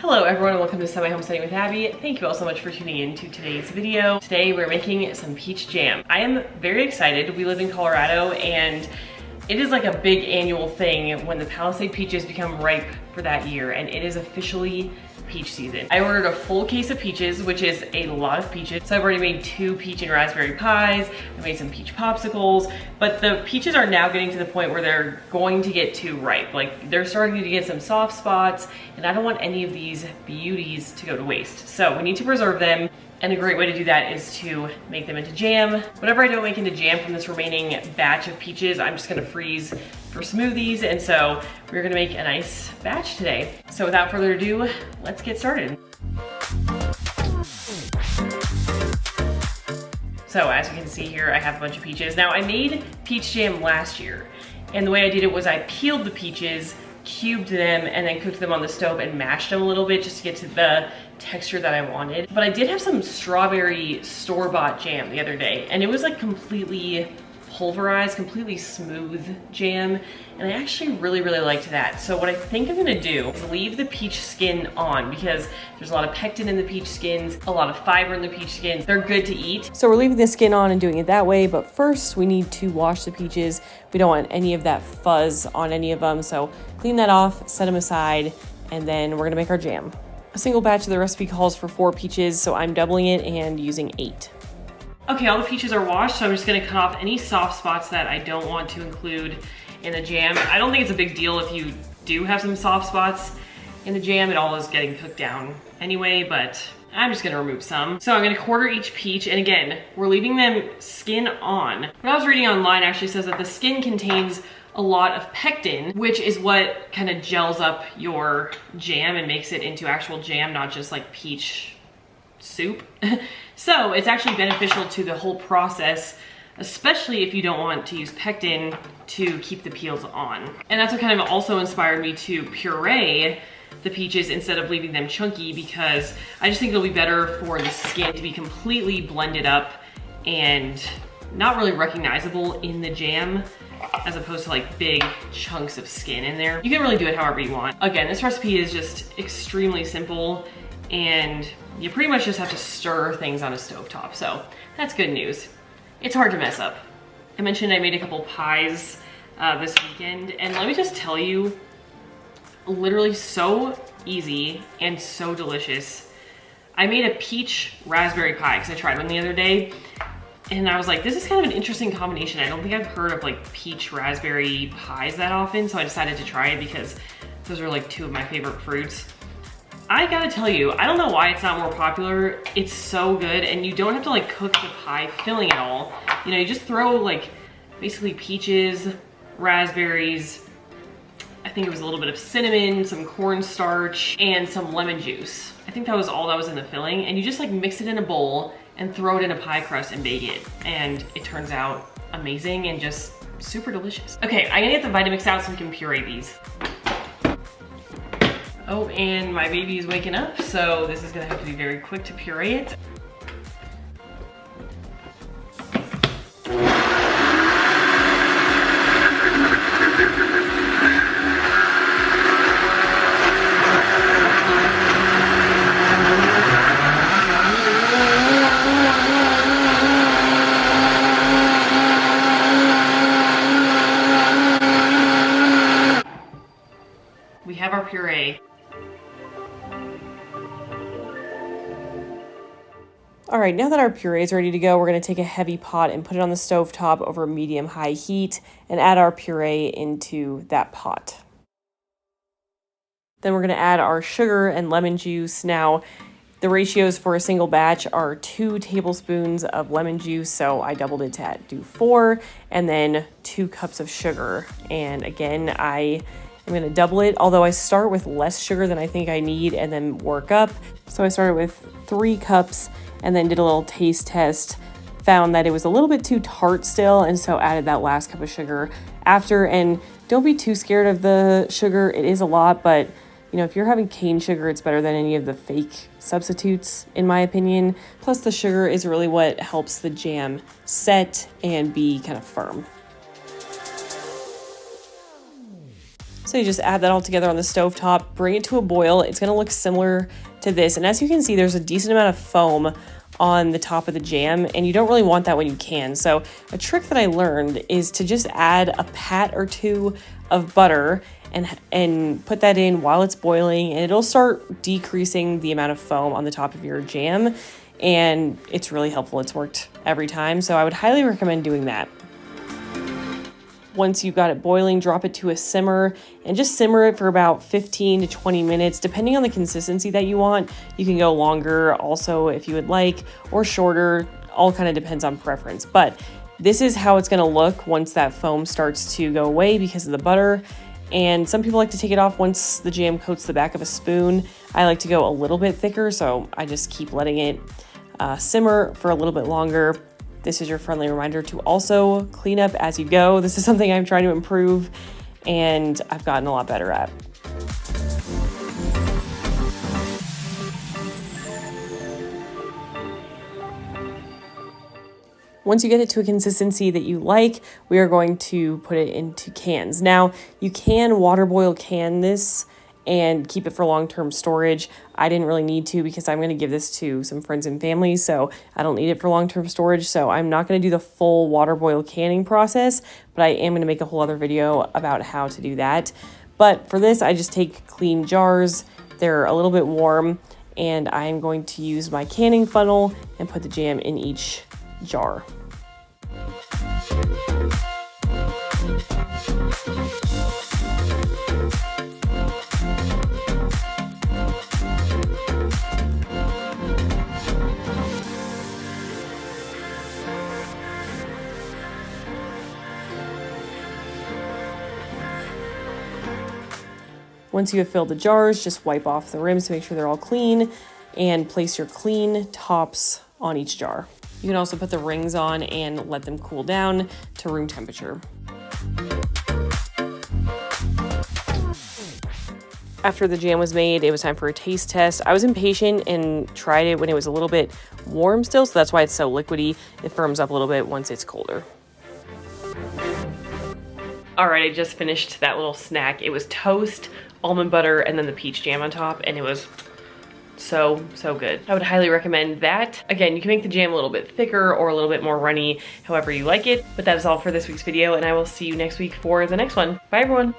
Hello everyone and welcome to Semi Homesteading with Abby. Thank you all so much for tuning in to today's video. Today we're making some peach jam. I am very excited. We live in Colorado and it is like a big annual thing when the Palisade peaches become ripe for that year, and it is officially peach season. I ordered a full case of peaches, which is a lot of peaches. So I've already made 2 peach and raspberry pies. I made some peach popsicles, but the peaches are now getting to the point where they're going to get too ripe. Like they're starting to get some soft spots, and I don't want any of these beauties to go to waste. So we need to preserve them. And a great way to do that is to make them into jam. Whatever I don't make into jam from this remaining batch of peaches, I'm just gonna freeze for smoothies. And so we're gonna make a nice batch today. So without further ado, let's get started. So as you can see here, I have a bunch of peaches. Now I made peach jam last year, and the way I did it was I peeled the peaches, cubed them, and then cooked them on the stove and mashed them a little bit just to get to the texture that I wanted. But I did have some strawberry store-bought jam the other day, and it was like completely pulverized, completely smooth jam, and I actually really liked that. So what I think I'm gonna do is leave the peach skin on because there's a lot of pectin in the peach skins, a lot of fiber in the peach skins. They're good to eat. So we're leaving the skin on and doing it that way, but first we need to wash the peaches. We don't want any of that fuzz on any of them, so clean that off, set them aside, and then we're gonna make our jam. A single batch of the recipe calls for 4 peaches, so I'm doubling it and using 8. Okay, all the peaches are washed, so I'm just gonna cut off any soft spots that I don't want to include in the jam. I don't think it's a big deal if you do have some soft spots in the jam. It all is getting cooked down anyway, but I'm just gonna remove some. So I'm gonna quarter each peach, and again, we're leaving them skin on. What I was reading online actually says that the skin contains a lot of pectin, which is what kind of gels up your jam and makes it into actual jam, not just like peach soup. So it's actually beneficial to the whole process, especially if you don't want to use pectin to keep the peels on. And that's what kind of also inspired me to puree the peaches instead of leaving them chunky, because I just think it'll be better for the skin to be completely blended up and not really recognizable in the jam, as opposed to like big chunks of skin in there. You can really do it however you want. Again, this recipe is just extremely simple, and you pretty much just have to stir things on a stovetop, so that's good news. It's hard to mess up. I mentioned I made a couple pies this weekend, and let me just tell you, literally so easy and so delicious. I made a peach raspberry pie because I tried one the other day, and I was like, this is kind of an interesting combination. I don't think I've heard of like peach raspberry pies that often, so I decided to try it because those are like 2 of my favorite fruits. I gotta tell you, I don't know why it's not more popular. It's so good, and you don't have to like cook the pie filling at all. You know, you just throw like basically peaches, raspberries, I think it was a little bit of cinnamon, some cornstarch, and some lemon juice. I think that was all that was in the filling, and you just like mix it in a bowl and throw it in a pie crust and bake it. And it turns out amazing and just super delicious. Okay, I'm gonna get the Vitamix out so we can puree these. Oh, and my baby is waking up, so this is gonna have to be very quick to puree it. We have our puree. All right, now that our puree is ready to go, we're gonna take a heavy pot and put it on the stovetop over medium-high heat and add our puree into that pot. Then we're gonna add our sugar and lemon juice. Now, the ratios for a single batch are 2 tablespoons of lemon juice, so I doubled it to do 4, and then 2 cups of sugar. And again, I'm gonna double it, although I start with less sugar than I think I need and then work up. So I started with 3 cups and then did a little taste test, found that it was a little bit too tart still, and so added that last cup of sugar after. And don't be too scared of the sugar. It is a lot, but you know, if you're having cane sugar, it's better than any of the fake substitutes, in my opinion. Plus the sugar is really what helps the jam set and be kind of firm. So you just add that all together on the stovetop, bring it to a boil. It's gonna look similar to this. And as you can see, there's a decent amount of foam on the top of the jam, and you don't really want that when you can. So a trick that I learned is to just add a pat or two of butter and put that in while it's boiling, and it'll start decreasing the amount of foam on the top of your jam. And it's really helpful. It's worked every time. So I would highly recommend doing that. Once you've got it boiling, drop it to a simmer and just simmer it for about 15 to 20 minutes, depending on the consistency that you want. You can go longer also if you would like, or shorter, all kind of depends on preference. But this is how it's gonna look once that foam starts to go away because of the butter. And some people like to take it off once the jam coats the back of a spoon. I like to go a little bit thicker, so I just keep letting it simmer for a little bit longer. This is your friendly reminder to also clean up as you go. This is something I'm trying to improve, and I've gotten a lot better at. Once you get it to a consistency that you like, we are going to put it into cans. Now, you can water boil can this and keep it for long-term storage. I didn't really need to because I'm gonna give this to some friends and family, so I don't need it for long-term storage. So I'm not gonna do the full water boil canning process, but I am gonna make a whole other video about how to do that. But for this, I just take clean jars. They're a little bit warm, and I'm going to use my canning funnel and put the jam in each jar. Once you have filled the jars, just wipe off the rims to make sure they're all clean and place your clean tops on each jar. You can also put the rings on and let them cool down to room temperature. After the jam was made, it was time for a taste test. I was impatient and tried it when it was a little bit warm still, so that's why it's so liquidy. It firms up a little bit once it's colder. All right, I just finished that little snack. It was toast, almond butter, and then the peach jam on top, and it was so good. I would highly recommend that. Again, you can make the jam a little bit thicker or a little bit more runny, however you like it. But that is all for this week's video, and I will see you next week for the next one. Bye, everyone.